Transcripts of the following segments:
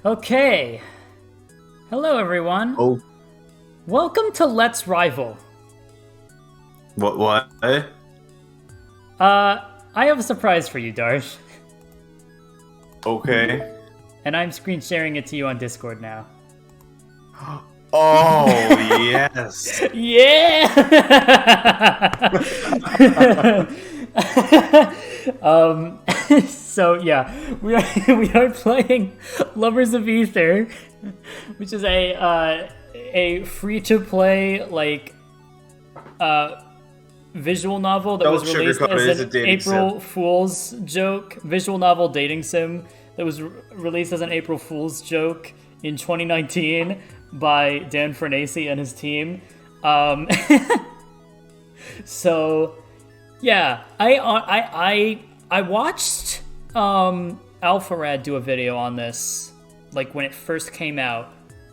Okay. Hello, everyone. Oh, Welcome to Let's Rival. what? I have a surprise for you, Darsh. Okay. And I'm screen sharing it to you on Discord now. Oh, yes. Yeah! So yeah, we are playing Lovers of Aether, which is a free-to-play visual novel that Don't was released sugarcoat it, as it's a an dating April Fool's joke. Visual novel dating sim that was released as an April Fool's joke in 2019 by Dan Fernacey and his team. So yeah, I watched Alpharad do a video on this like when it first came out,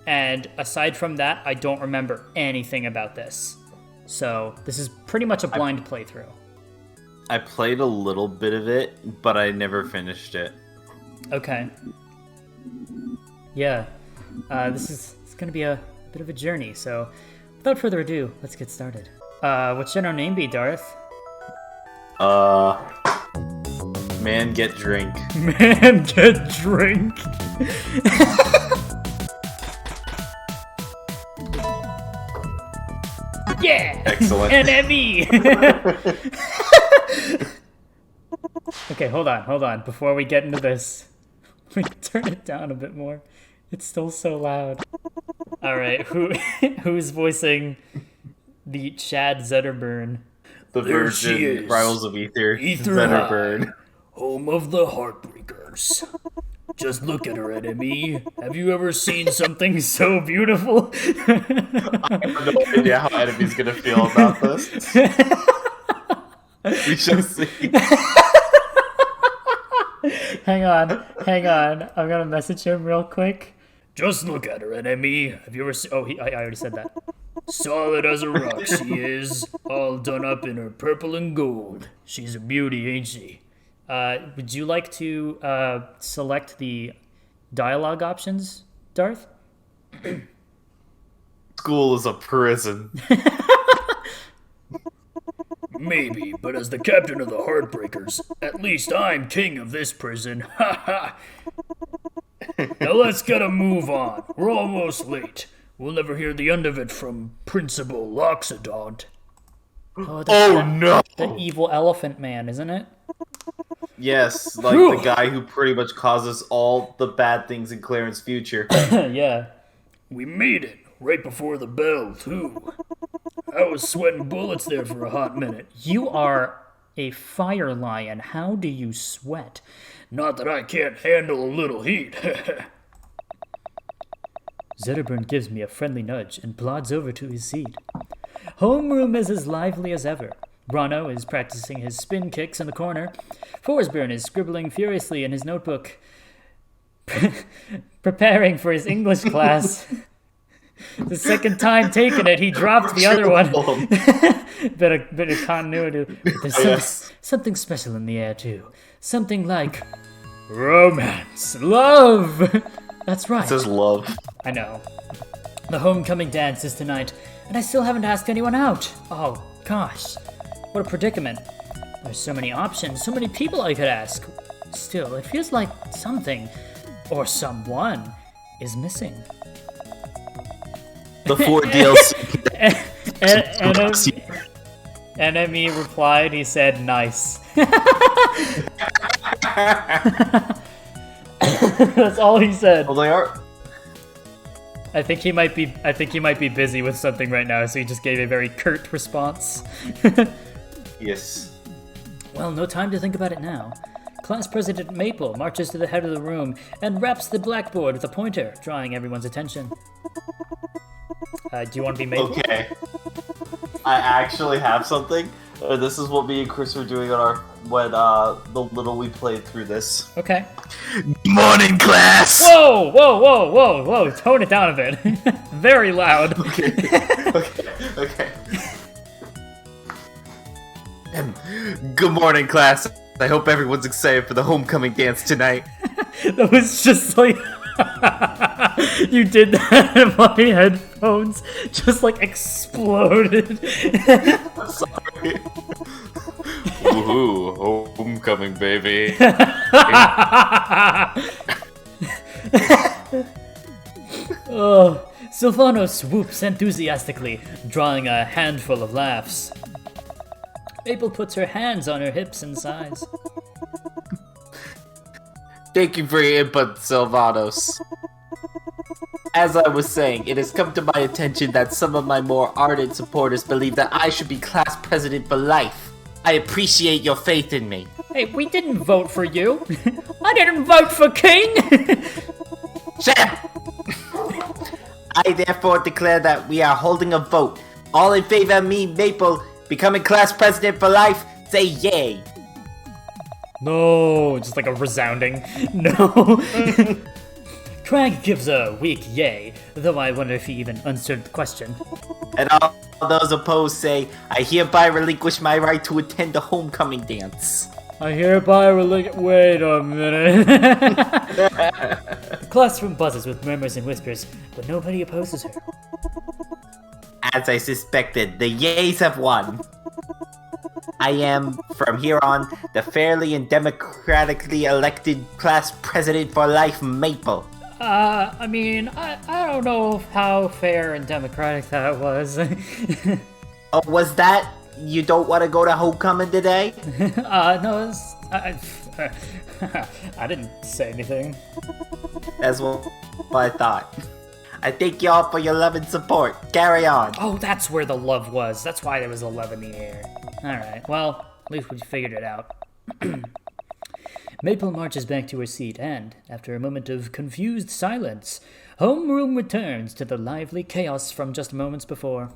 and aside from that, I don't remember anything about this. So this is pretty much a blind playthrough. I played a little bit of it, but I never finished it. Okay. Yeah. It's going to be a bit of a journey, so without further ado, let's get started. What should our name be, Darth? Man get drink. Man, get drink. Yeah! Excellent. NME! Okay, hold on. Before we get into this, let me turn it down a bit more. It's still so loud. Alright, who's voicing the Chad Zetterburn? The There she Virgin is. Rivals of Aether. Aether Zetterburn. Home of the Heartbreakers. Just look at her, NME. Have you ever seen something So beautiful. I have no idea how Enemy's gonna feel about this. We shall see. Hang on. I'm gonna message him real quick. Just look at her, NME. Have you ever seen... Oh, I already said that. Solid as a rock she is. All done up in her purple and gold. She's a beauty, ain't she? Would you like to select the dialogue options, Darth? School is a prison. Maybe, but as the captain of the Heartbreakers, at least I'm king of this prison. Ha ha! Now let's get a move on. We're almost late. We'll never hear the end of it from Principal Loxodont. Oh, No! the evil elephant man, isn't it? Yes, like the guy who pretty much causes all the bad things in Clarence's future. Yeah. We made it, right before the bell, too. I was sweating bullets there for a hot minute. You are a fire lion. How do you sweat? Not that I can't handle a little heat. Zetterburn gives me a friendly nudge and plods over to his seat. Homeroom is as lively as ever. Brano is practicing his spin kicks in the corner. Forsburn is scribbling furiously in his notebook, preparing for his English class. The second time taking it, he dropped the other one. bit of continuity. There's something special in the air, too. Something like romance, love. That's right. It says love. I know. The homecoming dance is tonight, and I still haven't asked anyone out. Oh, gosh. What a predicament. There's so many options, so many people I could ask. Still, it feels like something, or someone, is missing. The 4 DLC. NME replied, he said, nice. That's all he said. Well, they are. I think he might be busy with something right now, so he just gave a very curt response. Yes. Well, no time to think about it now. Class President Maple marches to the head of the room and raps the blackboard with a pointer, drawing everyone's attention. Do you want to be Maple? Okay. I actually have something. This is what me and Chris were doing on the little we played through this. Okay. Morning class! Whoa! Tone it down a bit. Very loud. Okay. Good morning, class. I hope everyone's excited for the homecoming dance tonight. That was just like... You did that and my headphones just like exploded. Sorry. Woohoo! Homecoming, baby. Oh, Silvano swoops enthusiastically, drawing a handful of laughs. Maple puts her hands on her hips and sighs. Thank you for your input, Silvanos. As I was saying, it has come to my attention that some of my more ardent supporters believe that I should be class president for life. I appreciate your faith in me. Hey, we didn't vote for you. I didn't vote for King. Shut up! I therefore declare that we are holding a vote. All in favor of me, Maple, becoming class president for life, say yay. No, just like a resounding no. Crag gives a weak yay, though I wonder if he even answered the question. And all those opposed say, I hereby relinquish my right to attend the homecoming dance. I hereby wait a minute. The classroom buzzes with murmurs and whispers, but nobody opposes her. As I suspected, the yays have won. I am, from here on, the fairly and democratically elected class president for life, Maple. I mean, I don't know how fair and democratic that was. Oh, was that? You don't want to go to homecoming today? No, it's, I didn't say anything. That's what I thought. I thank y'all for your love and support. Carry on. Oh, that's where the love was. That's why there was a love in the air. Alright, well, at least we figured it out. Maple marches back to her seat and, after a moment of confused silence, homeroom returns to the lively chaos from just moments before.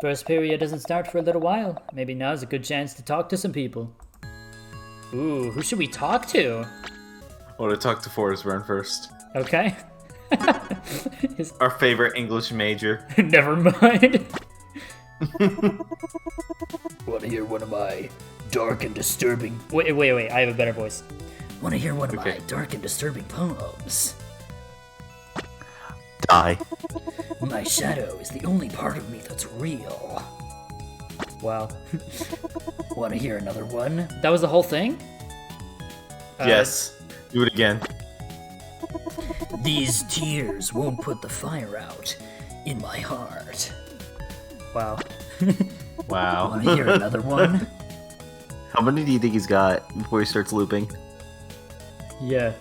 First period doesn't start for a little while. Maybe now's a good chance to talk to some people. Ooh, who should we talk to? I want to talk to Forrest Burn first. Okay. Our favorite English major. Never mind. Want to hear one of my dark and disturbing... Wait, I have a better voice. Want to hear one of Okay. my dark and disturbing poems? Die. My shadow is the only part of me that's real. Wow. Want to hear another one? That was the whole thing? Yes. Do it again. These tears won't put the fire out in my heart. Wow. Wow. Want to hear another one? How many do you think he's got before he starts looping? Yeah.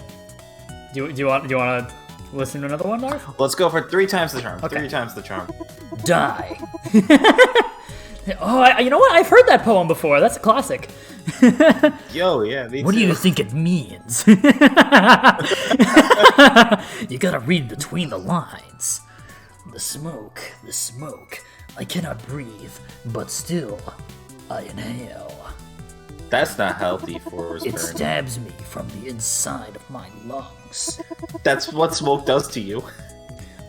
Do you want to listen to another one, Marv? Let's go for 3 times the charm. Okay. 3 times the charm. Die. Oh, you know what? I've heard that poem before. That's a classic. Yo, yeah, me What do too. you think it means? You gotta read between the lines. The smoke, I cannot breathe, but still, I inhale. That's not healthy, Forrest It Burn. stabs me from the inside of my lungs, That's what smoke does to you.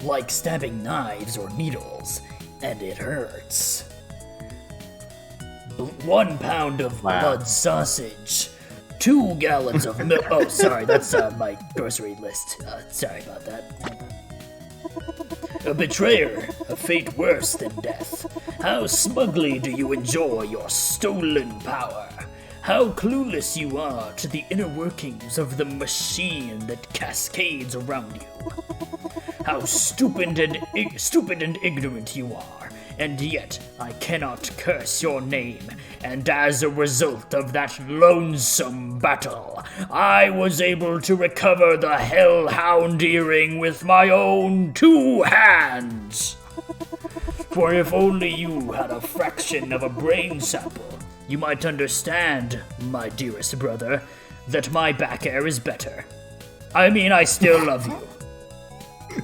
like stabbing knives or needles, and it hurts. 1 pound of Wow. blood sausage, 2 gallons of milk. Oh, sorry, that's my grocery list. Sorry about that. A betrayer, a fate worse than death. How smugly do you enjoy your stolen power? How clueless you are to the inner workings of the machine that cascades around you. How stupid and ignorant you are, and yet I cannot curse your name. And as a result of that lonesome battle, I was able to recover the Hellhound earring with my own 2 hands. For if only you had a fraction of a brain sample, you might understand, my dearest brother, that my back air is better. I mean, I still love you.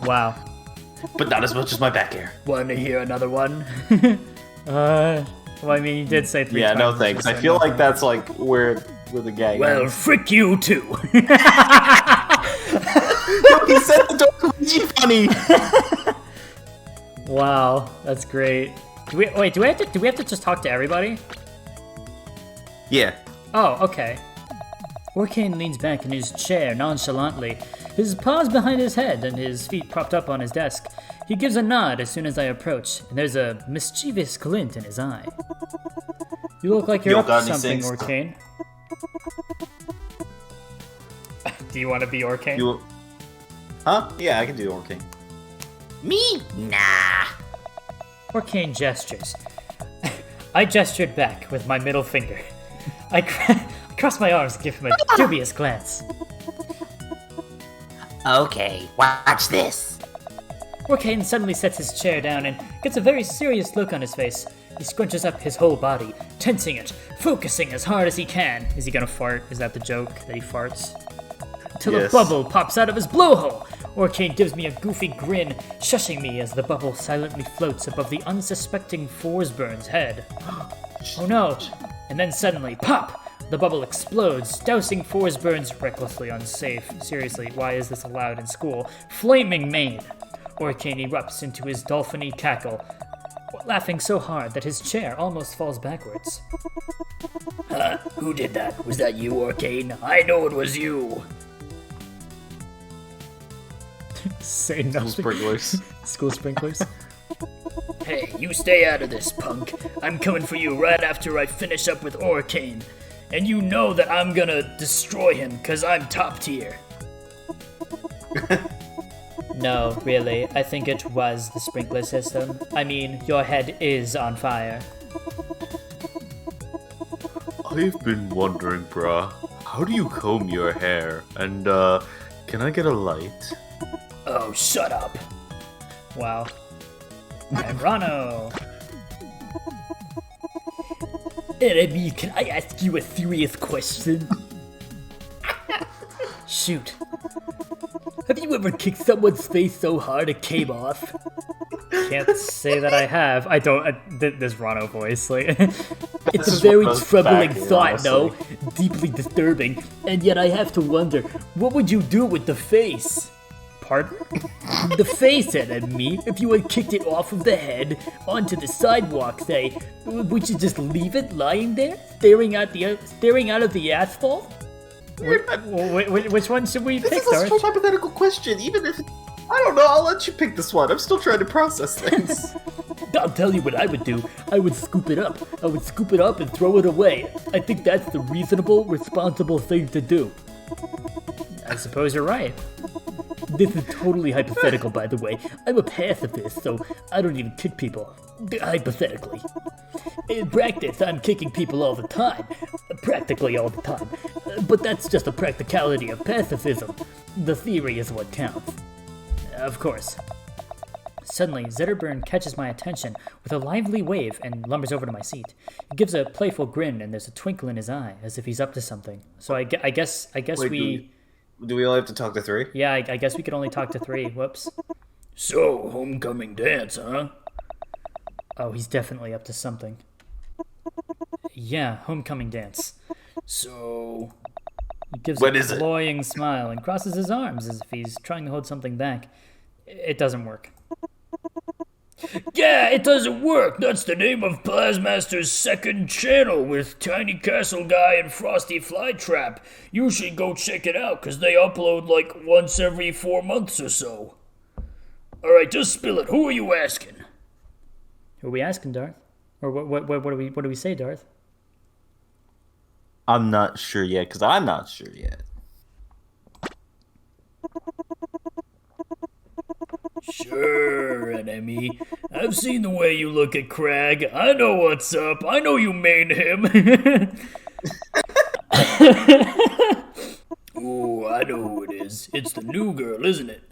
Wow. But not as much as my back hair. Want to hear another one? Well, I mean, you did say 3 Yeah, times. no thanks. I feel like that's like where the gag Well, ends. frick you too. He said the Dark Luigi funny! Wow, that's great. Do we have to just talk to everybody? Yeah. Oh, okay. Orkane leans back in his chair nonchalantly, his paws behind his head and his feet propped up on his desk. He gives a nod as soon as I approach, and there's a mischievous glint in his eye. You look like you're up to something, Orcane. Do you want to be Orcane? Huh? Yeah, I can do Orcane. Me? Nah. Orcane gestures. I gestured back with my middle finger. I crossed my arms and give him a dubious glance. Okay, watch this. Orcane suddenly sets his chair down and gets a very serious look on his face. He scrunches up his whole body, tensing it, focusing as hard as he can. Is he gonna fart? Is that the joke, that he farts? Till a bubble pops out of his blowhole. Orcane gives me a goofy grin, shushing me as the bubble silently floats above the unsuspecting Forsburn's head. Oh no! And then suddenly, pop! The bubble explodes, dousing Forsburn's recklessly unsafe, seriously, why is this allowed in school, flaming mane. Orcane erupts into his dolphin-y cackle, laughing so hard that his chair almost falls backwards. Who did that? Was that you, Orcane? I know it was you. Say nothing. Sprinklers. School sprinklers. Hey, you stay out of this, punk. I'm coming for you right after I finish up with Orcane. And you know that I'm gonna destroy him, cause I'm top tier. No, really, I think it was the sprinkler system. I mean, your head is on fire. I've been wondering, brah, how do you comb your hair? And, can I get a light? Oh, shut up. Wow. And Rano. NME, can I ask you a serious question? Shoot. Have you ever kicked someone's face so hard it came off? Can't say that I have. I don't. This Rano voice, like. It's a very troubling thought, though. Deeply disturbing. And yet I have to wonder, what would you do with the face? Pardon? The face, NME, if you had kicked it off of the head onto the sidewalk, say, would you just leave it lying there, staring out of the asphalt? Which one should we pick, This is a Darth? hypothetical question, even if... I don't know, I'll let you pick this one. I'm still trying to process things. I'll tell you what I would do. I would scoop it up. I would scoop it up and throw it away. I think that's the reasonable, responsible thing to do. I suppose you're right. This is totally hypothetical, by the way. I'm a pacifist, so I don't even kick people. Hypothetically. In practice, I'm kicking people all the time. Practically all the time. But that's just a practicality of pacifism. The theory is what counts. Of course. Suddenly, Zetterburn catches my attention with a lively wave and lumbers over to my seat. He gives a playful grin and there's a twinkle in his eye, as if he's up to something. So I guess Wait, we... Do we only have to talk to three? Yeah, I guess we could only talk to three. Whoops. So, homecoming dance, huh? Oh, he's definitely up to something. Yeah, homecoming dance. So... He gives When a is it? cloying smile and crosses his arms as if he's trying to hold something back. It doesn't work. Yeah, it doesn't work. That's the name of Plasmaster's second channel with Tiny Castle Guy and Frosty Flytrap. You should go check it out, because they upload like once every 4 months or so. Alright, just spill it. Who are you asking? Who are we asking, Darth? Or what do we say, Darth? I'm not sure yet, because I'm not sure yet. Sure, NME. I've seen the way you look at Crag. I know what's up. I know you main him. Ooh, I know who it is. It's the new girl, isn't it?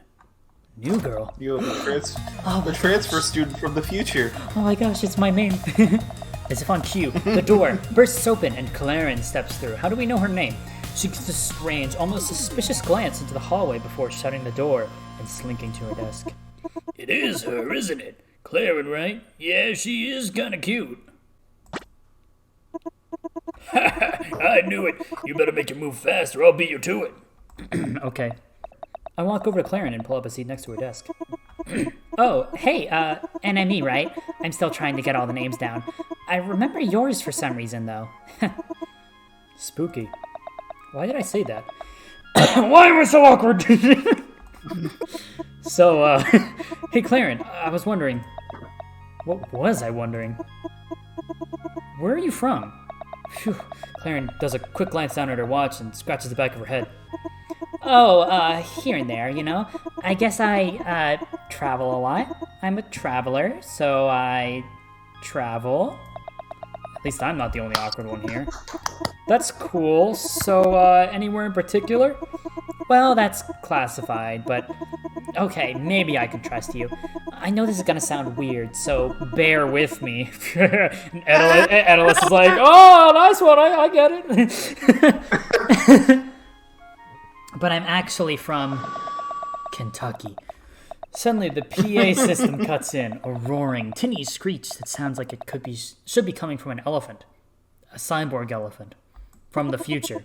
New girl? You have the transfer student from the future. Oh my gosh, it's my name. As if on cue, the door bursts open and Clarence steps through. How do we know her name? She gets a strange, almost suspicious glance into the hallway before shutting the door and slinking to her desk. It is her, isn't it? Claren, right? Yeah, she is kinda cute. I knew it. You better make your move fast or I'll beat you to it. Okay. I walk over to Claren and pull up a seat next to her desk. Oh, hey, NME, right? I'm still trying to get all the names down. I remember yours for some reason, though. Spooky. Why did I say that? Why am I so awkward? So, hey, Claren, I was wondering. What was I wondering? Where are you from? Phew. Claren does a quick glance down at her watch and scratches the back of her head. Oh, here and there, you know. I guess I, travel a lot. I'm a traveler, so I travel. At least I'm not the only awkward one here. That's cool. So, anywhere in particular? Well, that's classified, but okay, maybe I can trust you. I know this is gonna sound weird, so bear with me. And Analyst is like, oh, nice one, I get it. But I'm actually from Kentucky. Suddenly, the PA system cuts in, a roaring, tinny screech that sounds like it should be coming from an elephant. A cyborg elephant. From the future.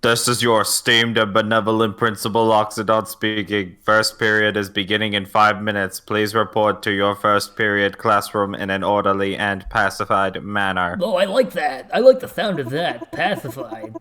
This is your esteemed and benevolent Principal Oxidon speaking. First period is beginning in 5 minutes. Please report to your first period classroom in an orderly and pacified manner. Oh, I like that. I like the sound of that. Pacified.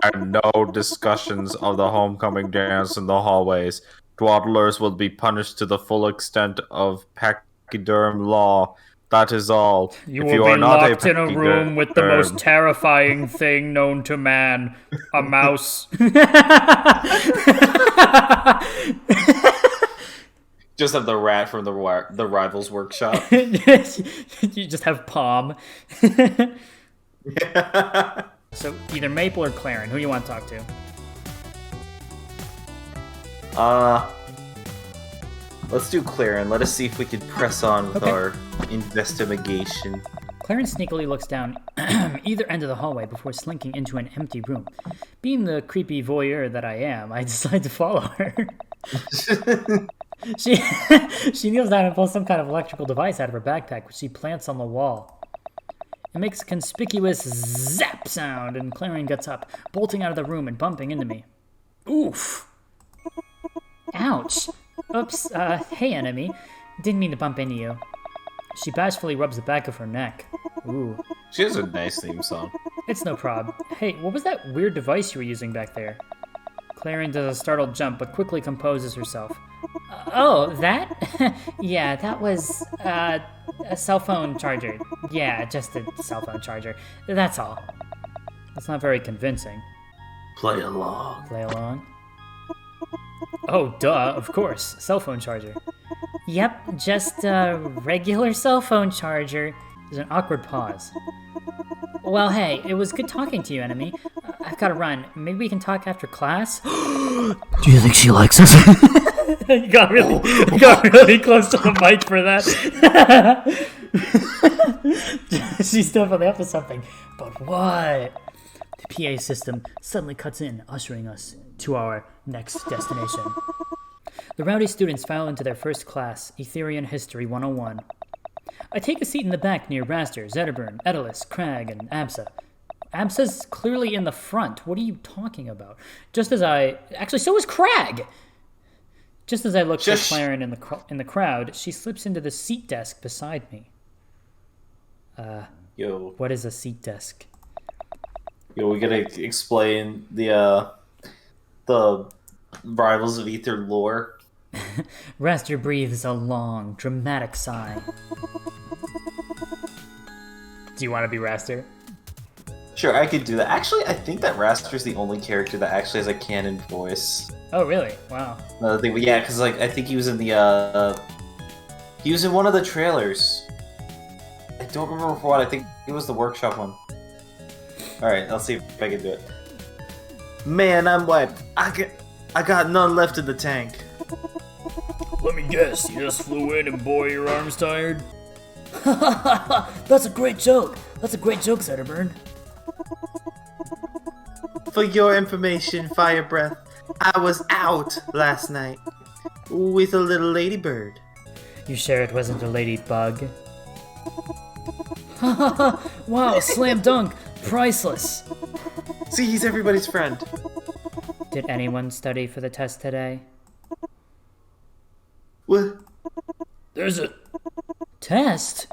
And no discussions of the homecoming dance in the hallways. Dwaddlers will be punished to the full extent of pachyderm law. That is all. You If will are be not locked in a room with the most terrifying thing known to man. A mouse. Just have the rat from the Rivals Workshop. You just have Palm. So either Maple or Claren, who do you want to talk to? Let's do Claren. Let us see if we can press on with Okay. our investigation. Claren sneakily looks down either end of the hallway before slinking into an empty room. Being the creepy voyeur that I am, I decide to follow her. She kneels down and pulls some kind of electrical device out of her backpack, which she plants on the wall. It makes a conspicuous zap sound, and Claren gets up, bolting out of the room and bumping into me. Oof! Ouch! Oops, hey, NME. Didn't mean to bump into you. She bashfully rubs the back of her neck. Ooh. She has a nice theme song. It's no prob. Hey, what was that weird device you were using back there? Claren does a startled jump, but quickly composes herself. Oh, that? Yeah, that was, a cell phone charger. Yeah, just a cell phone charger. That's all. That's not very convincing. Play along. Play along? Oh, duh, of course. Cell phone charger. Yep, just a regular cell phone charger. There's an awkward pause. Well, hey, it was good talking to you, NME. I've gotta run. Maybe we can talk after class? Do you think she likes us? You got really close to the mic for that. She's definitely up to something. But what? The PA system suddenly cuts in, ushering us to our next destination. The rowdy students file into their first class, Etherian History 101. I take a seat in the back near Raster, Zetterburn, Edelus, Crag, and Absa. Absa's clearly in the front. What are you talking about? Actually, so is Crag! Just as I look for Claren in the crowd, she slips into the seat desk beside me. Yo, What is a seat desk? we gotta explain the Rivals of Aether lore. Raster breathes a long, dramatic sigh. Do you want to be Raster? Sure, I could do that. Actually, I think that Raster's the only character that actually has a canon voice. Oh, really? Wow. Another thing, but yeah, because like I think he was in the he was in one of the trailers. I don't remember for what. I think it was the workshop one. All right, I'll see if I can do it. Man, I'm wet. I got none left in the tank. Let me guess, you just flew in and boy, your arm's tired? That's a great joke. That's a great joke, Zetterburn. For your information, Fire Breath, I was out last night with a little ladybird. You sure it wasn't a ladybug? Wow, slam dunk. Priceless. See, he's everybody's friend. Did anyone study for the test today? What? There's a... Test?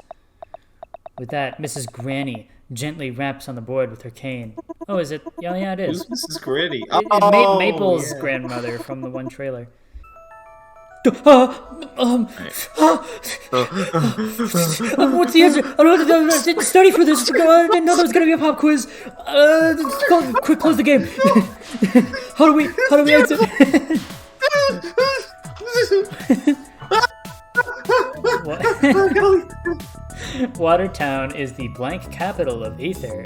With that, Mrs. Granny gently raps on the board with her cane. Oh, is it? Yeah, it is. Who's Mrs. Gritty? Maple's yeah. grandmother from the one trailer. What's the answer? I didn't study for this. I didn't know there was gonna be a pop quiz. Quick, close the game. How do we exit? Watertown is the blank capital of Aether.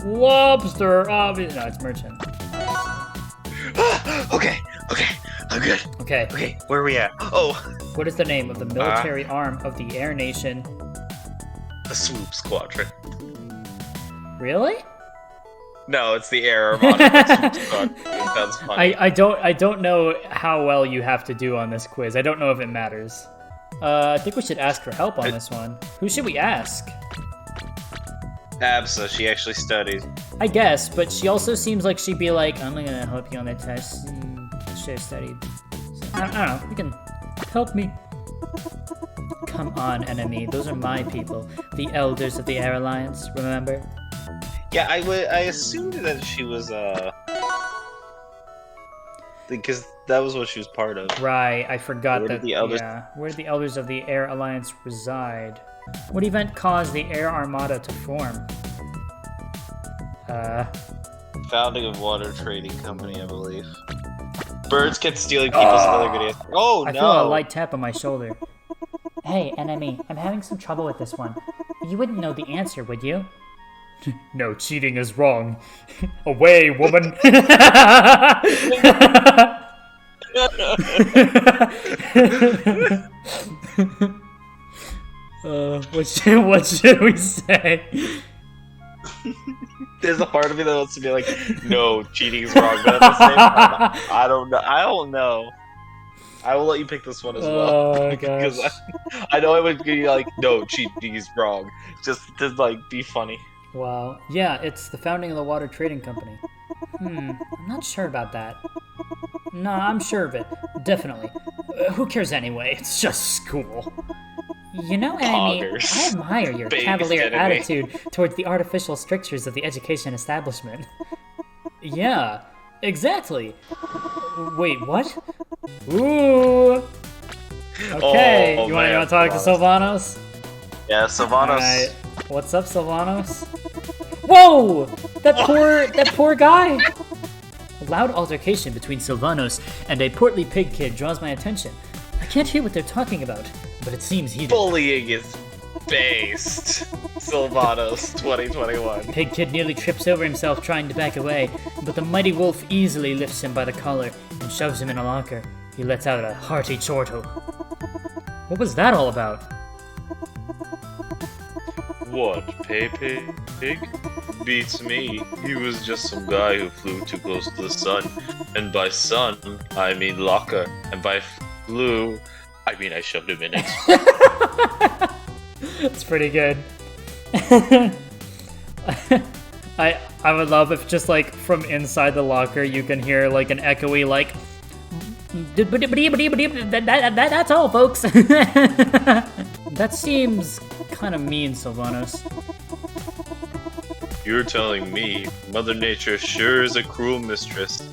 Lobster, obviously. No, it's merchant. Okay, I'm good. Okay. Okay, where are we at? Oh, What is the name of the military arm of the Air Nation? the Swoop Squadron. Really? No, it's the Air Armada. The Swoop Squadron. That's funny. I don't know how well you have to do on this quiz. I don't know if it matters. I think we should ask for help on this one. Who should we ask? Absa, she actually studied. I guess, but she also seems like she'd be like, I'm gonna help you on the test. Should have studied. So, I don't know. You can help me. Come on, NME. Those are my people. The elders of the Air Alliance, remember? Yeah, I assumed that she was because that was what she was part of. Right, I forgot Where that. did the elders- Yeah, where did the elders of the Air Alliance reside? What event caused the Air Armada to form? Founding of Water Trading Company, I believe. Birds kept stealing people's other good answer. Oh I no! feel a light tap on my shoulder. Hey, NME, I'm having some trouble with this one. You wouldn't know the answer, would you? No, cheating is wrong. Away, woman! What should we say? There's a part of me that wants to be like, no, cheating is wrong, but at the same time, I don't know. I will let you pick this one as well. Oh, Because gosh. I know it would be like, no, cheating is wrong. Just to like be funny. Wow. Yeah, it's the founding of the Water Trading Company. I'm not sure about that. No, I'm sure of it. Definitely. Who cares anyway? It's just school. You know, Amy, Poggers. I admire your Based cavalier enemy. attitude towards the artificial strictures of the education establishment. Yeah, exactly. Wait, what? Ooh. Okay, Oh, you want man, to talk to Sylvanos? Yeah, Sylvanos. Alright. What's up, Sylvanos? Whoa! That poor guy! A loud altercation between Sylvanos and a portly pig kid draws my attention. I can't hear what they're talking about, but it seems heated. Bullying is based. Sylvanos 2021. Pig kid nearly trips over himself trying to back away, but the mighty wolf easily lifts him by the collar and shoves him in a locker. He lets out a hearty chortle. What was that all about? What, Pepe Pig? Beats me. He was just some guy who flew too close to the sun. And by sun, I mean locker. And by flew, I mean I shoved him in it. It's pretty good. I would love if just like from inside the locker you can hear like an echoey like that's all, folks. That seems kind of mean, Sylvanos. You're telling me Mother Nature sure is a cruel mistress.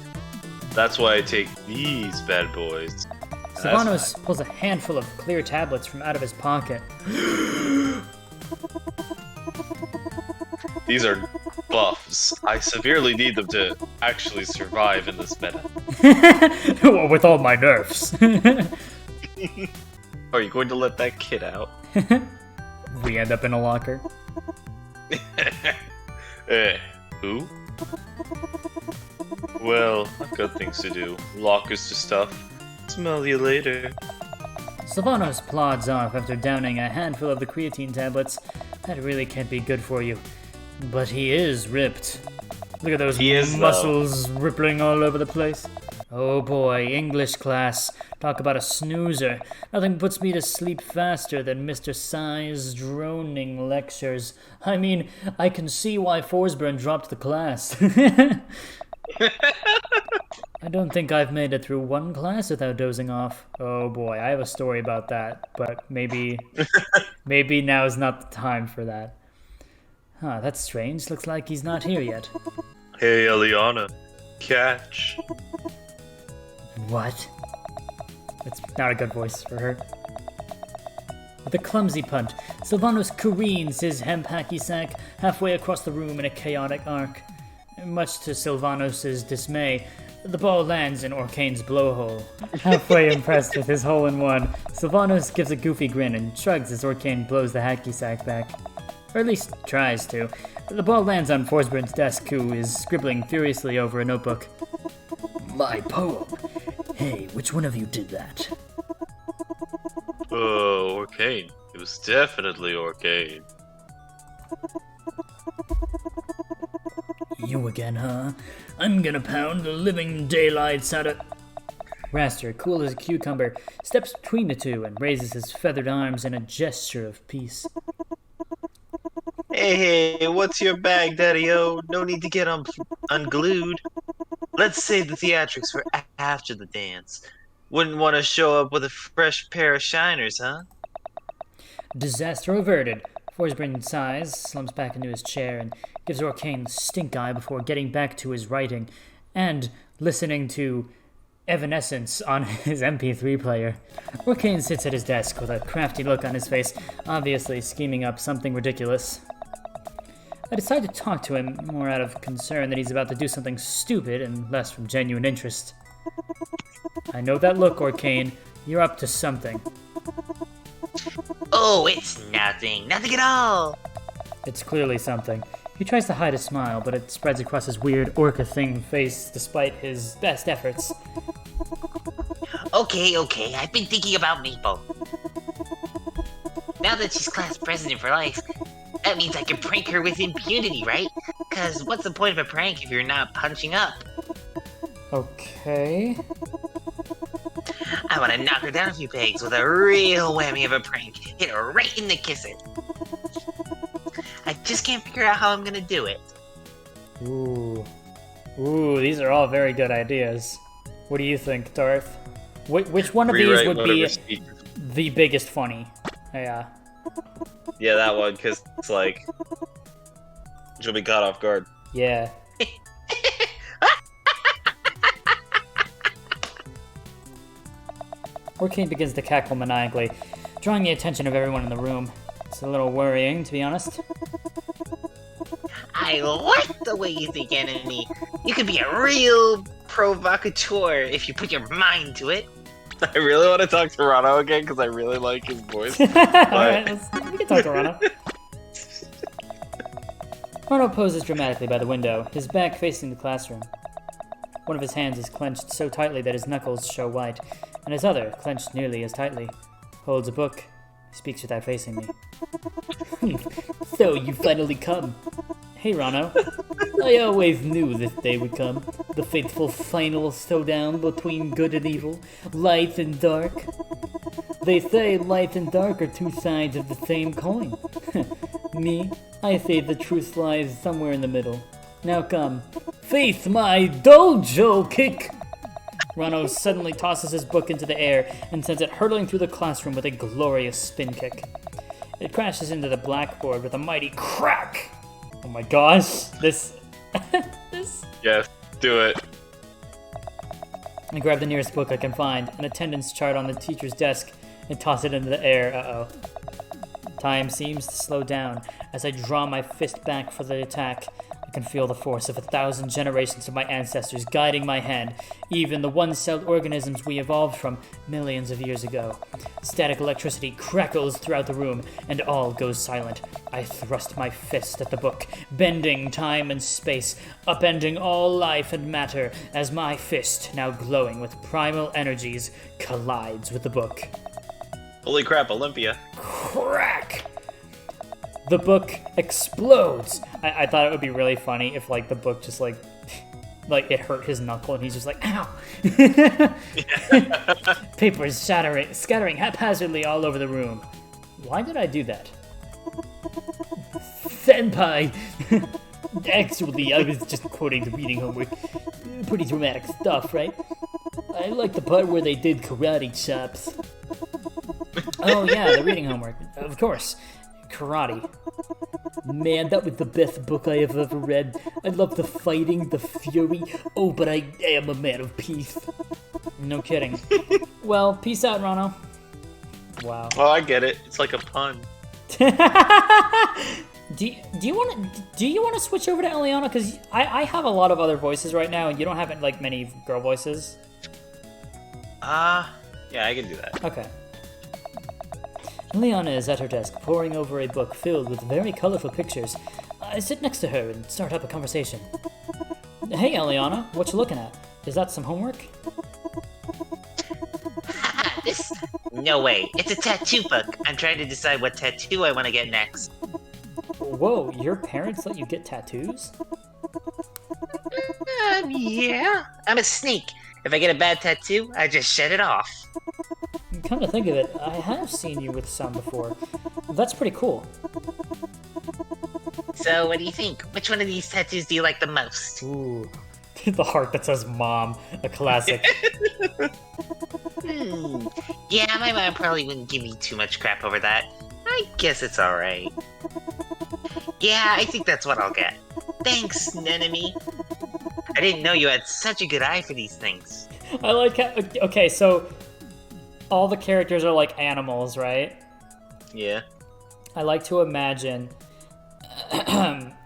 That's why I take these bad boys. Sylvanos pulls a handful of clear tablets from out of his pocket. These are buffs. I severely need them to actually survive in this meta. With all my nerfs. Are you going to let that kid out? We end up in a locker. Who? Well, I've got things to do. Lockers to stuff. Smell you later. Sylvanos plods off after downing a handful of the creatine tablets. That really can't be good for you. But he is ripped. Look at those He is, muscles rippling all over the place. Oh boy, English class. Talk about a snoozer. Nothing puts me to sleep faster than Mr. Sai's droning lectures. I mean, I can see why Forsburn dropped the class. I don't think I've made it through one class without dozing off. Oh boy, I have a story about that, but maybe now's not the time for that. Huh, that's strange. Looks like he's not here yet. Hey, Eliana. Catch. What? That's not a good voice for her. With a clumsy punt, Sylvanos careens his hemp hacky sack halfway across the room in a chaotic arc. Much to Sylvanos' dismay, the ball lands in Orcane's blowhole. Halfway impressed with his hole-in-one, Sylvanos gives a goofy grin and shrugs as Orcane blows the hacky sack back. Or at least tries to. The ball lands on Forsburn's desk, who is scribbling furiously over a notebook. My poem. Hey, which one of you did that? Oh, Orcane. It was definitely Orcane. You again, huh? I'm gonna pound the living daylights out of... Raster, cool as a cucumber, steps between the two and raises his feathered arms in a gesture of peace. Hey, what's your bag, Daddy-O? No need to get unglued. Let's save the theatrics for after the dance. Wouldn't want to show up with a fresh pair of shiners, huh? Disaster averted. Forsburn sighs, slumps back into his chair, and gives Orcane the stink eye before getting back to his writing and listening to Evanescence on his MP3 player. Orcane sits at his desk with a crafty look on his face, obviously scheming up something ridiculous. I decide to talk to him more out of concern that he's about to do something stupid and less from genuine interest. I know that look, Orcane. You're up to something. Oh, it's nothing. Nothing at all. It's clearly something. He tries to hide a smile, but it spreads across his weird orca thing face despite his best efforts. Okay, I've been thinking about Maple. Now that she's class president for life, that means I can prank her with impunity, right? Cause what's the point of a prank if you're not punching up? Okay. I want to knock her down a few pegs with a real whammy of a prank. Hit her right in the kisser. I just can't figure out how I'm gonna do it. Ooh, these are all very good ideas. What do you think, Darth? Which one of these would be the biggest funny? Yeah. Yeah, that one, because it's like... she'll be caught off guard. Yeah. Orcane begins to cackle maniacally, drawing the attention of everyone in the room. It's a little worrying, to be honest. I like the way you think, NME. You can be a real provocateur if you put your mind to it. I really want to talk to Rano again, because I really like his voice. Alright, we can talk to Rano. Rano poses dramatically by the window, his back facing the classroom. One of his hands is clenched so tightly that his knuckles show white, and his other, clenched nearly as tightly, holds a book. He speaks without facing me. So, you finally come. Hey, Rano. I always knew this day would come. The fateful final showdown between good and evil, light and dark. They say light and dark are two sides of the same coin. Me, I say the truth lies somewhere in the middle. Now come, face my dojo kick! Rano suddenly tosses his book into the air and sends it hurtling through the classroom with a glorious spin kick. It crashes into the blackboard with a mighty crack! Oh my gosh, this... Yes, do it. I grab the nearest book I can find, an attendance chart on the teacher's desk, and toss it into the air. Uh-oh. Time seems to slow down as I draw my fist back for the attack. I can feel the force of 1,000 generations of my ancestors guiding my hand, even the one-celled organisms we evolved from millions of years ago. Static electricity crackles throughout the room, and all goes silent. I thrust my fist at the book, bending time and space, upending all life and matter as my fist, now glowing with primal energies, collides with the book. Holy crap, Olympia. Crack! The book explodes. I thought it would be really funny if, like, the book just, like it hurt his knuckle and he's just like, ow! Papers scattering haphazardly all over the room. Why did I do that? Senpai! Actually, I was just quoting the reading homework. Pretty dramatic stuff, right? I like the part where they did karate chops. Oh yeah, the reading homework. Of course. Karate. Man, that was the best book I have ever read. I love the fighting, the fury. Oh, but I am a man of peace. No kidding. Well, peace out, Rano. Wow. Oh, I get it. It's like a pun. Do you want to switch over to Eliana? Because I have a lot of other voices right now, and you don't have like many girl voices. Yeah, I can do that. Okay. Eliana is at her desk, poring over a book filled with very colorful pictures. I sit next to her and start up a conversation. Hey, Eliana, what you looking at? Is that some homework? No way. It's a tattoo book. I'm trying to decide what tattoo I want to get next. Whoa, your parents let you get tattoos? Yeah. I'm a sneak. If I get a bad tattoo, I just shed it off. Come to think of it, I have seen you with some before. That's pretty cool. So, what do you think? Which one of these tattoos do you like the most? Ooh. The heart that says mom, a classic. Yeah, my mom probably wouldn't give me too much crap over that. I guess it's alright. Yeah, I think that's what I'll get. Thanks, NME. I didn't know you had such a good eye for these things. I like how, okay, so all the characters are like animals, right? Yeah. I like to imagine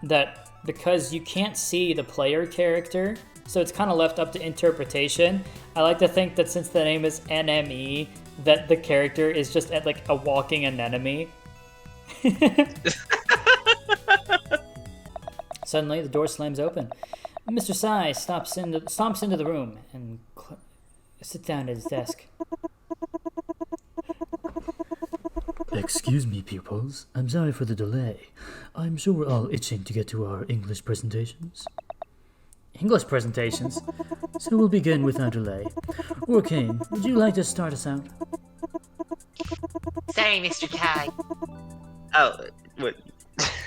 that because you can't see the player character, so it's kind of left up to interpretation. I like to think that since the name is NME, that the character is just like a walking anemone. Suddenly, the door slams open. Mr. Sai stomps into the room and sits down at his desk. Excuse me, pupils. I'm sorry for the delay. I'm sure we're all itching to get to our English presentations. English presentations? So we'll begin without delay. Orkane, would you like to start us out? Sorry, Mr. Kai. Oh, what?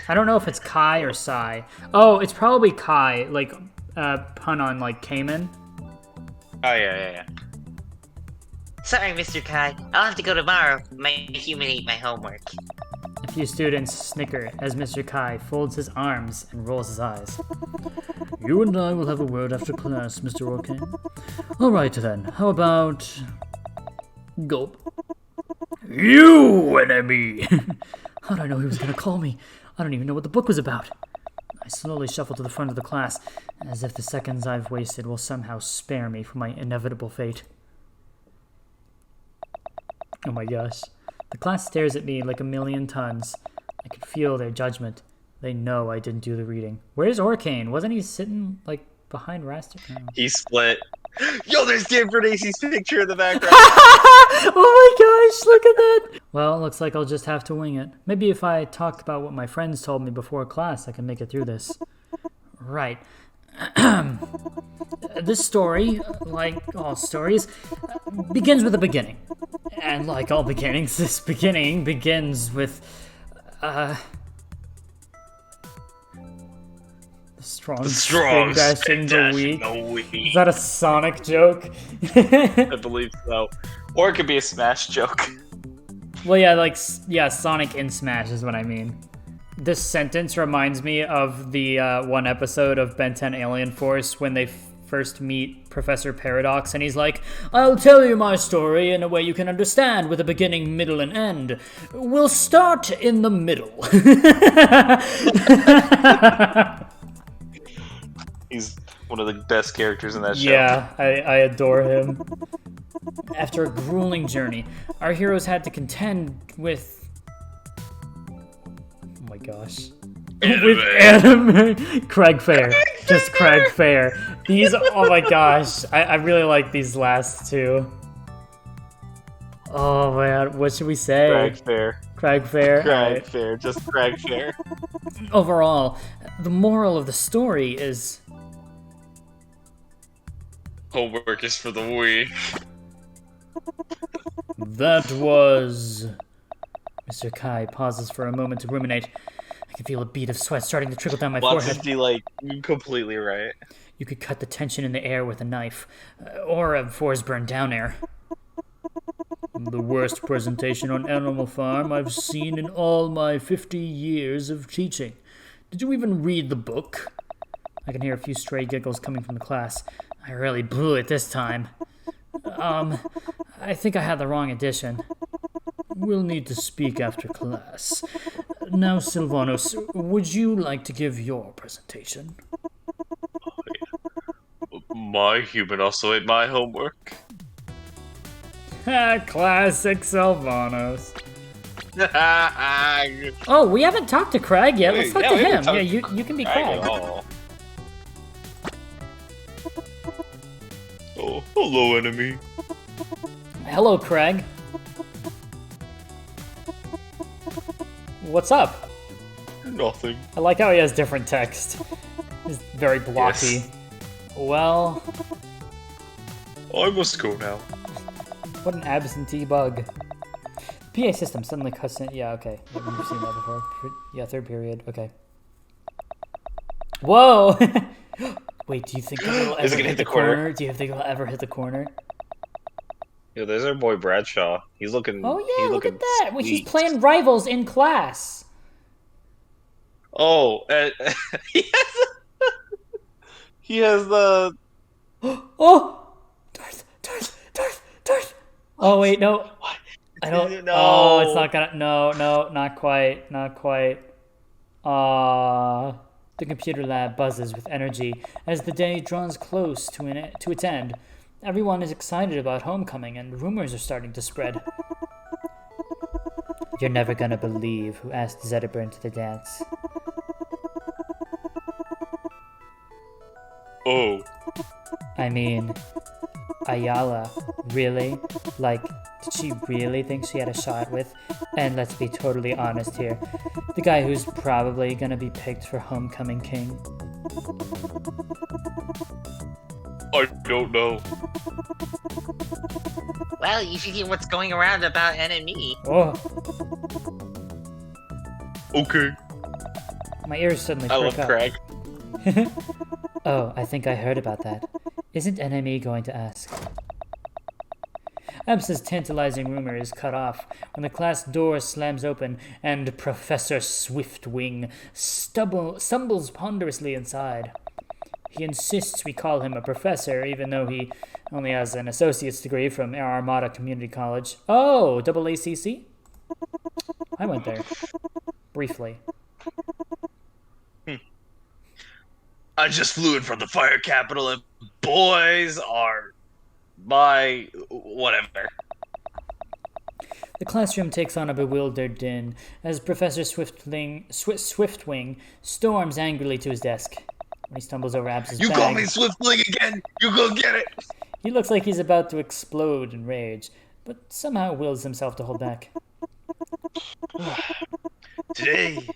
I don't know if it's Kai or Sai. Oh, it's probably Kai, like pun on like Cayman. Oh, yeah. Sorry, Mr. Kai. I'll have to go tomorrow. My human ate my homework. A few students snicker as Mr. Kai folds his arms and rolls his eyes. You and I will have a word after class, Mr. Orkane. All right, then. How about... Gulp. You, enemy! How'd I know he was going to call me? I don't even know what the book was about. I slowly shuffle to the front of the class, as if the seconds I've wasted will somehow spare me from my inevitable fate. Oh my gosh. The class stares at me like a million tons. I could feel their judgment. They know I didn't do the reading. Where's Orkane? Wasn't he sitting, like, behind Raster? No. He split. Yo, there's Gifford Acey's picture in the background. Oh my gosh, look at that! Well, looks like I'll just have to wing it. Maybe if I talk about what my friends told me before class, I can make it through this. Right. This story, like all stories, begins with a beginning. And like all beginnings, this beginning begins with, the strong dashing the weak. Is that a Sonic joke? I believe so. Or it could be a Smash joke. Well, yeah, Sonic in Smash is what I mean. This sentence reminds me of the one episode of Ben 10 Alien Force when they first meet Professor Paradox, and he's like, I'll tell you my story in a way you can understand with a beginning, middle, and end. We'll start in the middle. He's one of the best characters in that show. Yeah, I adore him. After a grueling journey, our heroes had to contend with... Oh my gosh. With anime. Craig Fair. Just Craig Fair. These, oh my gosh. I really like these last two. Oh man, what should we say? Craig Fair. Craig Fair? Craig Fair. Just Craig Fair. Overall, the moral of the story is... Homework is for the weak. That was... Mr. Kai pauses for a moment to ruminate. I can feel a bead of sweat starting to trickle down my Watch forehead. this be like completely right. You could cut the tension in the air with a knife, or a force burn down air. The worst presentation on Animal Farm I've seen in all my 50 years of teaching. Did you even read the book? I can hear a few stray giggles coming from the class. I really blew it this time. I think I had the wrong edition. We'll need to speak after class. Now, Sylvanos, would you like to give your presentation? My human also ate my homework. Classic Sylvanos. Oh, we haven't talked to Craig yet. Let's talk to him. Yeah, you can be Craig. Oh, hello, enemy. Hello, Craig. What's up? Nothing. I like how he has different text. He's very blocky. Yes. Well, I must go now. what an absentee bug. PA system suddenly cuts in. Yeah, okay. We've seen that before. Yeah, third period. Okay. Whoa! Wait, do you think it'll ever gonna hit the corner? Do you think it'll ever hit the corner? Yo, there's our boy Bradshaw. He's looking. Oh yeah, look at that! Well, he's sweet. playing rivals in class. Oh, he has the. Oh! Darth! Oh wait, no. What? I don't. No. Oh, it's not gonna. No, not quite. The computer lab buzzes with energy as the day draws close to its end. Everyone is excited about homecoming, and rumors are starting to spread. You're never gonna believe who asked Zediburn to the dance. Oh. I mean, Ayala, really? Like, did she really think she had a shot with? And let's be totally honest here, the guy who's probably gonna be picked for homecoming king. I don't know. Well, you should hear what's going around about NME. Oh, Okay. my ears suddenly I perk love up. Craig. Oh, I think I heard about that. Isn't NME going to ask? Abs's tantalizing rumor is cut off when the class door slams open and Professor Swiftwing stumbles ponderously inside. He insists we call him a professor, even though he only has an associate's degree from Air Armada Community College. Oh, AACC? I went there. Briefly. I just flew in from the fire capital, and boys are my whatever. The classroom takes on a bewildered din as Professor Swiftwing storms angrily to his desk. When he stumbles over Abs's You bag, call me Swiftling again? You go get it. he looks like he's about to explode in rage, but somehow wills himself to hold back. Today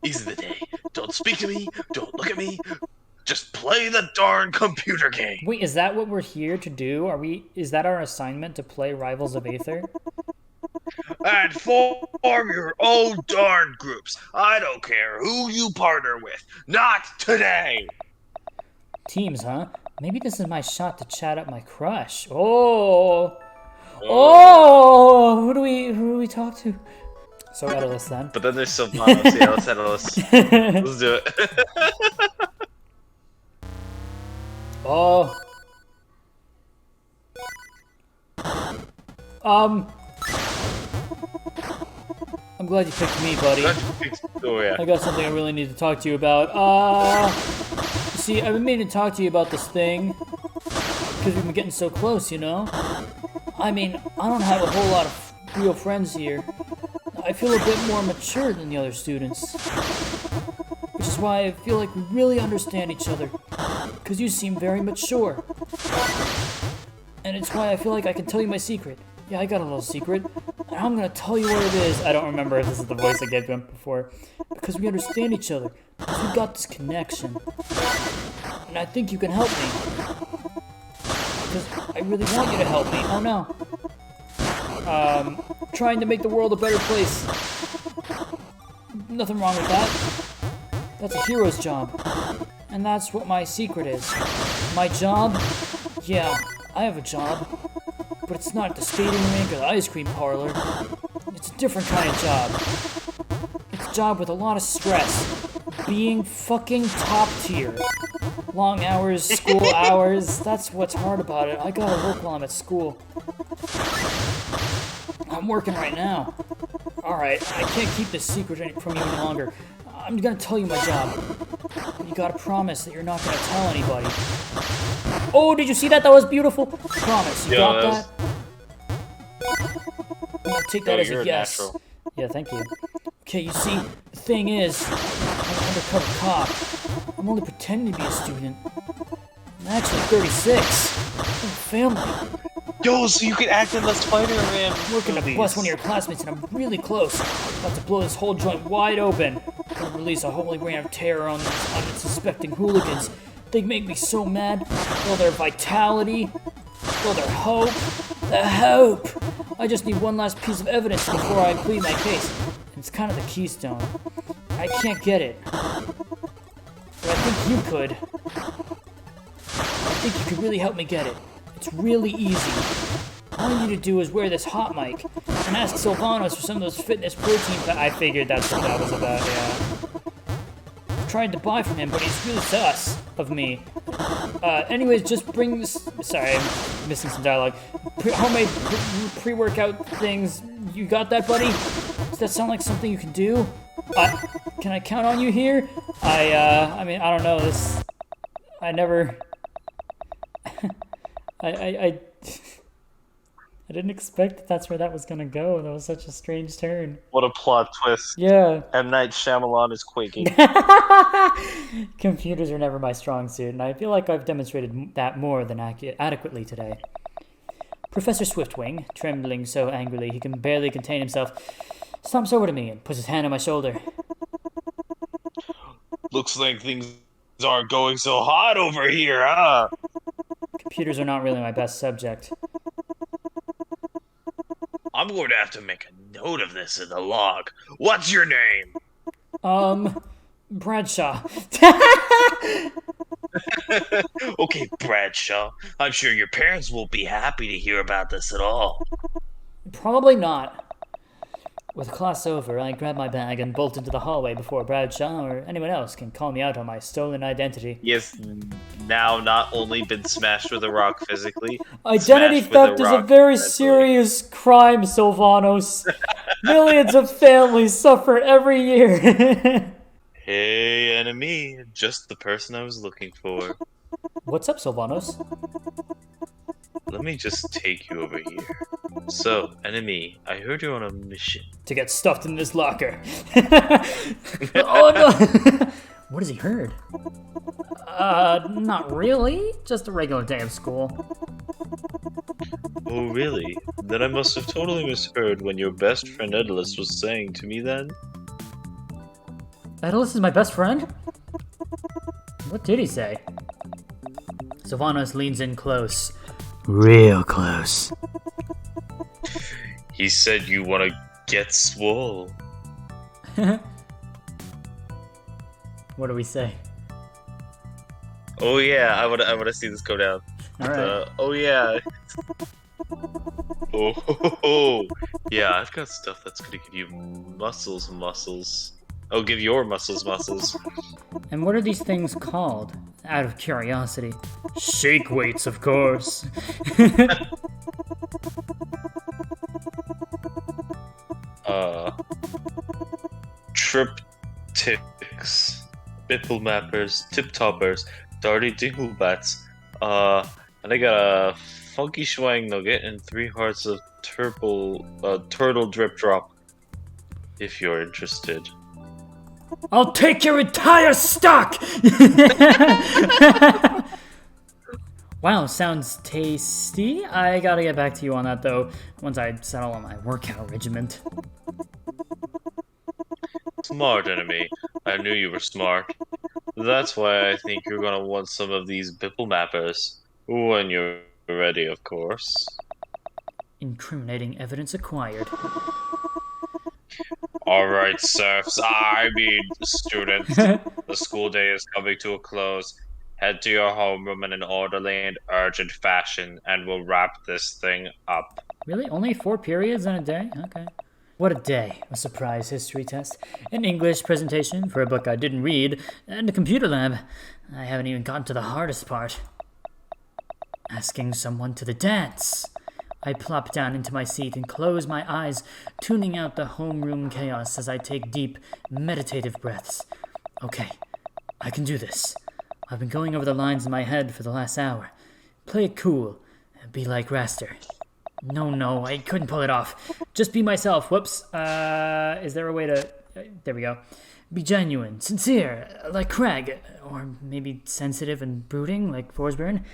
is the day. Don't speak to me. Don't look at me. Just play the darn computer game. Wait, is that what we're here to do? Is that our assignment, to play Rivals of Aether? And form your own darn groups. I don't care who you partner with. Not today. Teams, huh? Maybe this is my shot to chat up my crush. Oh! Who do we talk to? So Edalus then. But then there's Sylvanos. Yeah, let's settle this. Let's do it. Oh. I'm glad you picked me, buddy. Oh yeah. I got something I really need to talk to you about. See, I've been meaning to talk to you about this thing, because we've been getting so close, you know? I mean, I don't have a whole lot of real friends here. I feel a bit more mature than the other students. Which is why I feel like we really understand each other, because you seem very mature. And it's why I feel like I can tell you my secret. Yeah, I got a little secret, and I'm gonna tell you what it is. I don't remember if this is the voice I gave him before. Because we understand each other, because we got this connection. And I think you can help me. Because I really want you to help me. Oh no. Trying to make the world a better place. Nothing wrong with that. That's a hero's job. And that's what my secret is. My job? Yeah, I have a job. But it's not at the skating rink or the ice cream parlor. It's a different kind of job. It's a job with a lot of stress. being fucking top tier. Long hours, school hours, that's what's hard about it. I gotta work while I'm at school. I'm working right now. Alright, I can't keep this secret from you any longer. I'm gonna tell you my job. You gotta promise that you're not gonna tell anybody. Oh, did you see that? That was beautiful. Promise, you got that? I'm gonna take that as a yes. Natural. Yeah, thank you. Okay, you see, the thing is, I'm an undercover cop. I'm only pretending to be a student. I'm actually 36. I'm family. Yo, so you can act in the Spider-Man I'm working to movies. bust one of your classmates, and I'm really close. About to blow this whole joint wide open. Gonna release a holy rain of terror on these unsuspecting hooligans. They make me so mad. Feel their vitality. Feel their hope. The hope. I just need one last piece of evidence before I plead my case. And it's kind of the keystone. I can't get it. But I think you could. I think you could really help me get it. It's really easy. All you need to do is wear this hot mic and ask Sylvanos for some of those fitness protein I figured that's what that was about, yeah. Tried to buy from him, but he's really sus of me. Anyways, just bring this... Sorry, I'm missing some dialogue. Homemade pre-workout things. You got that, buddy? Does that sound like something you can do? Can I count on you here? I mean, I don't know, this... I never... I didn't expect that's where that was gonna go. That was such a strange turn. What a plot twist. Yeah. M. Night Shyamalan is quaking. Computers are never my strong suit, and I feel like I've demonstrated that more than adequately today. Professor Swiftwing, trembling so angrily he can barely contain himself, stomps over to me and puts his hand on my shoulder. Looks like things aren't going so hot over here, huh? Computers are not really my best subject. I'm going to have to make a note of this in the log. What's your name? Bradshaw. Okay, Bradshaw. I'm sure your parents won't be happy to hear about this at all. Probably not. With class over, I grab my bag and bolt into the hallway before Bradshaw or anyone else can call me out on my stolen identity. He has now not only been smashed with a rock physically, Identity smashed with a theft is a rock very mentally. serious crime, Sylvanos. Millions of families suffer every year. Hey, NME, just the person I was looking for. What's up, Sylvanos? Let me just take you over here. So, NME, I heard you're on a mission. To get stuffed in this locker. Oh no! What has he heard? Not really. Just a regular day of school. Oh, really? Then I must have totally misheard when your best friend Edalus was saying to me then. Edalus is my best friend? What did he say? Sylvanos leans in close. Real close. He said you want to get swole. What do we say? Oh yeah, I wanna see this go down. Alright. Oh yeah. Oh, yeah, I've got stuff that's gonna give you muscles. Oh, give your muscles. And what are these things called? Out of curiosity. Shake weights, of course. Triptychs, Bipple Mappers, Tip Toppers, Darty Dinglebats, and I got a Funky Schwang Nugget and 3 hearts of Turtle Drip Drop. If you're interested. I'll take your entire stock! Wow, sounds tasty. I gotta get back to you on that, though, once I settle on my workout regiment. Smart, enemy. I knew you were smart. That's why I think you're gonna want some of these Bipple Mappers. When you're ready, of course. Incriminating evidence acquired. Alright, serfs. I mean, students. The school day is coming to a close. Head to your homeroom in an orderly and urgent fashion, and we'll wrap this thing up. Really? Only 4 periods in a day? Okay. What a day. A surprise history test, an English presentation for a book I didn't read, and a computer lab. I haven't even gotten to the hardest part. Asking someone to the dance. I plop down into my seat and close my eyes, tuning out the homeroom chaos as I take deep, meditative breaths. Okay, I can do this. I've been going over the lines in my head for the last hour. Play it cool. Be like Raster. No, I couldn't pull it off. Just be myself. Whoops. Is there a way to... there we go. Be genuine, sincere, like Craig. Or maybe sensitive and brooding, like Forsburn.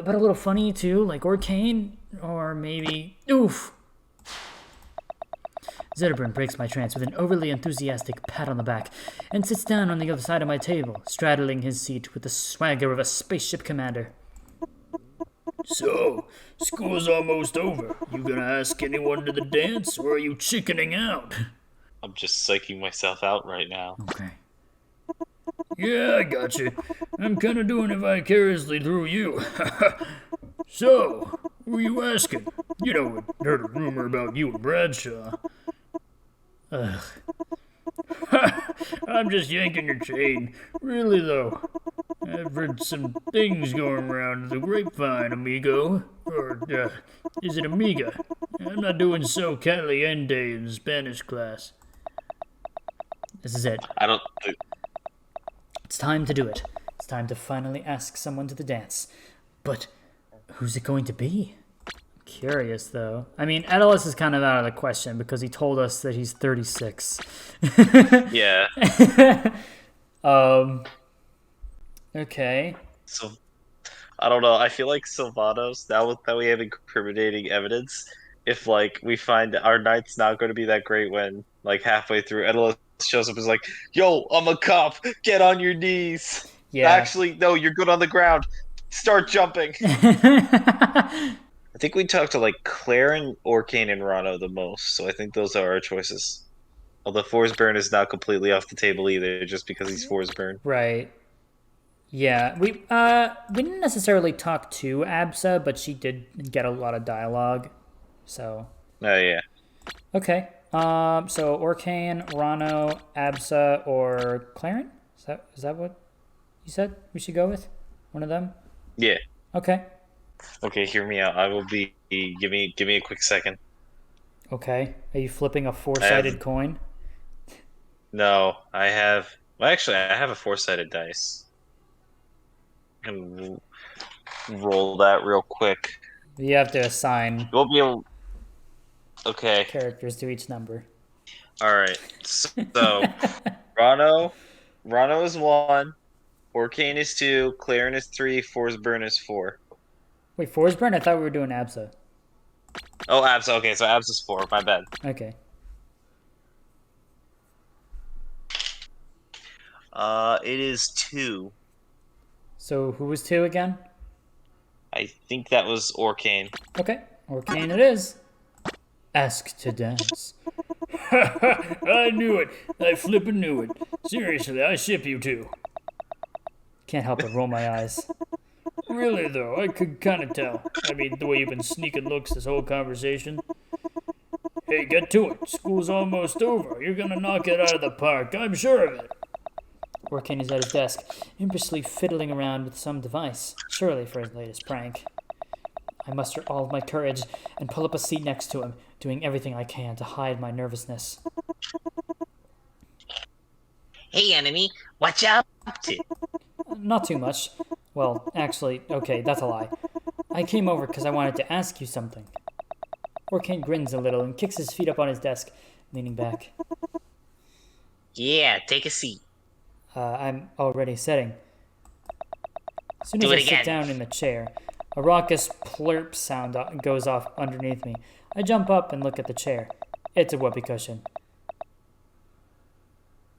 But a little funny, too, like Orkane. Or maybe... Oof! Zetterburn breaks my trance with an overly enthusiastic pat on the back and sits down on the other side of my table, straddling his seat with the swagger of a spaceship commander. So, school's almost over. You gonna ask anyone to the dance, or are you chickening out? I'm just psyching myself out right now. Okay. Yeah, I got you. I'm kinda doing it vicariously through you. So, who are you asking? You know, I heard a rumor about you and Bradshaw. Ugh. I'm just yanking your chain. Really, though. I've heard some things going around the grapevine, amigo. Or, is it amiga? I'm not doing so caliente in Spanish class. This is it. I don't. It's time to do it. It's time to finally ask someone to the dance. But who's it going to be? I'm curious, though. I mean, Edelis is kind of out of the question because he told us that he's 36. Yeah. Okay. So, I don't know. I feel like Sylvanos, now that we have incriminating evidence, if, like, we find our night's not going to be that great when, like, halfway through, Edelis shows up and is like, yo, I'm a cop. Get on your knees. Yeah. Actually, no, you're good on the ground. Start jumping. I think we talked to, like, Claren, Orkane, and Rano the most, so I think those are our choices. Although Forsburn is not completely off the table either, just because he's Forsburn. Right. Yeah, we didn't necessarily talk to Absa, but she did get a lot of dialogue. So. Oh yeah. Okay. So Orkane, Rano, Absa, or Claren? Is that what you said we should go with? One of them? Yeah. Okay. Okay, hear me out. I will be. Give me a quick second. Okay. Are you flipping a four-sided coin? No, I have. Well, actually, I have a four-sided dice. I can roll that real quick. You have to assign You won't be able. Okay. characters to each number. All right. So, Rano is 1. Orkane is 2. Claren is 3. Forsburn is 4. Wait, Forsburn? I thought we were doing Absa. Oh, Abs. Okay, so Abs is 4. My bad. Okay. It is 2. So who was 2 again? I think that was Orkane. Okay. Orkane it is. Ask to dance. I knew it. I flippin' knew it. Seriously, I ship you two. Can't help but roll my eyes. Really, though, I could kind of tell. I mean, the way you've been sneaking looks this whole conversation. Hey, get to it. School's almost over. You're gonna knock it out of the park. I'm sure of it. Orkane is at his desk, impishly fiddling around with some device, surely for his latest prank. I muster all of my courage and pull up a seat next to him, doing everything I can to hide my nervousness. Hey, enemy, what you up to? Not too much. Well, actually, okay, that's a lie. I came over because I wanted to ask you something. Orkane grins a little and kicks his feet up on his desk, leaning back. Yeah, take a seat. I'm already sitting. As soon as Do it I sit again. down in the chair, a raucous plurp sound goes off underneath me. I jump up and look at the chair. It's a whoopee cushion.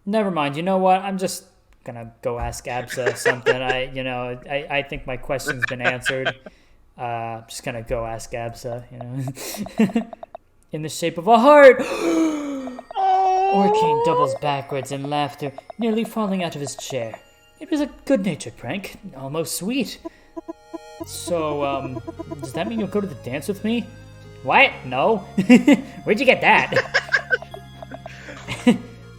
Never mind, you know what? I'm just gonna go ask Absa something. I think my question's been answered. I'm just gonna go ask Absa, In the shape of a heart! Orkane doubles backwards in laughter, nearly falling out of his chair. It was a good-natured prank, almost sweet. So, does that mean you'll go to the dance with me? What? No? Where'd you get that?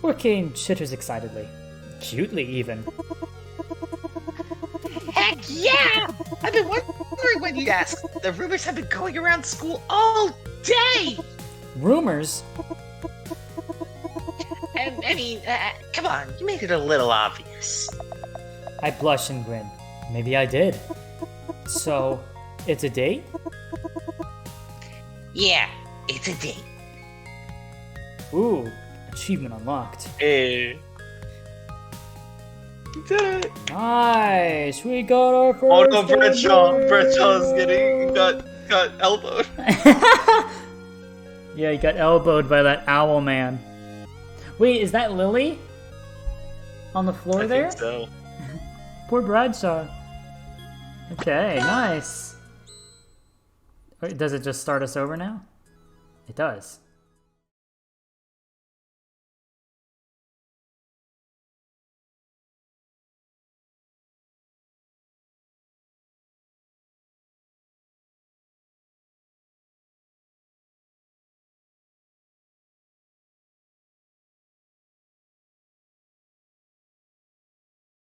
Orcane chitters excitedly. Cutely, even. Heck yeah! I've been wondering when you'd ask. The rumors have been going around school all day! Rumors? I mean, come on, you made it a little obvious. I blush and grin. Maybe I did. So, it's a date? Yeah, it's a date. Ooh, achievement unlocked. Hey. You did it! Nice! We got our first Oh no, Bradshaw! date! Bradshaw's got elbowed. Yeah, he got elbowed by that owl man. Wait, is that Lily? On the floor I there? think so. Poor Bradshaw. Okay, nice. Wait, does it just start us over now? It does.